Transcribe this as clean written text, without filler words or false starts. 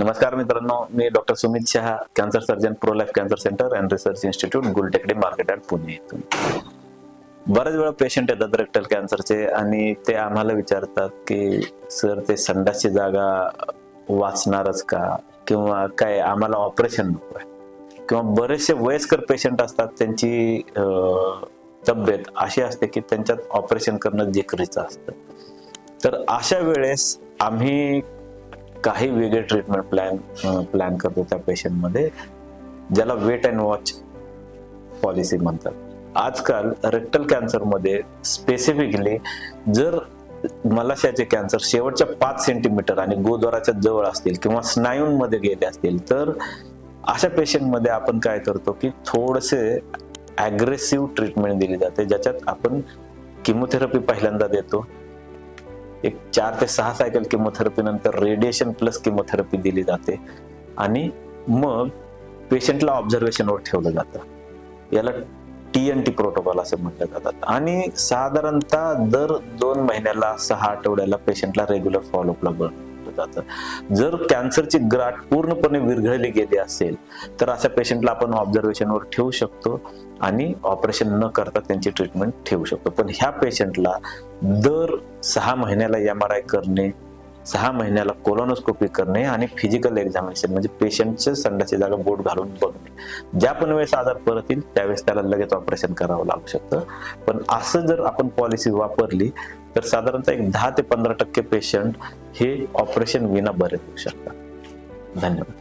नमस्कार मित्रांनो, मी doctor Sumit Shah, cancer surgeon, pro life cancer centre and research institute, Gultekdi market yard, Pune येथून. बरेच वेळा पेशंट येतात रेक्टल कॅन्सरचे आणि ते आम्हाला विचारतात की सर ते संडासची जागा वाचणारच का, किंवा काय आम्हाला ऑपरेशन नको आहे, किंवा बरेचसे वयस्कर पेशंट असतात त्यांची तब्येत अशी असते की त्यांच्यात ऑपरेशन करणं जिकरीचं असतं. तर अशा वेळेस आम्ही काही वेगळे ट्रीटमेंट प्लॅन करतो त्या पेशंट मध्ये, ज्याला वेट अँड वॉच पॉलिसी म्हणतात. आजकाल रेक्टल कॅन्सर मध्ये स्पेसिफिकली जर मलाशयाचे कॅन्सर शेवटच्या 5 सेंटीमीटर आणि गोद्वाराच्या जवळ असतील किंवा स्नायूंमध्ये गेले असतील, तर अशा पेशंट मध्ये आपण काय करतो की थोडेसे अग्रेसिव्ह ट्रीटमेंट दिली जाते, ज्याच्यात आपण किमोथेरपी पहिल्यांदा देतो. एक 4 ते 6 सायकल किमोथेरपी नंतर रेडिएशन प्लस किमोथेरपी दिली जाते आणि मग पेशंटला ऑब्झर्वेशनवर ठेवलं जातं. याला TNT प्रोटोकॉल असं म्हटलं जातात. आणि साधारणतः दर 2 महिन्याला 6 आठवड्याला पेशंटला रेग्युलर फॉलोअपला बोलवलं जातं. जर कॅन्सरची गाठ पूर्णपणे विरघळली गेली असेल तर अशा पेशंटला आपण ऑब्झर्वेशनवर ठेवू शकतो आणि ऑपरेशन न करता त्यांची ट्रीटमेंट ठेवू शकतो. पण ह्या पेशंटला दर 6 महिन्याला MRI करणे, 6 महिन्याला कोलोनोस्कोपी करणे आणि फिजिकल एक्झामिनेशन म्हणजे पेशंटचे संडासची जागा बोट घालून बघणे. ज्या पण वेळेस आजार परत येईल त्यावेळेस त्याला लगेच ऑपरेशन करावं लागू शकतं. पण असं जर आपण पॉलिसी वापरली तर साधारणतः एक 10 ते 15% पेशंट हे ऑपरेशन विना बरे होऊ शकतात. धन्यवाद.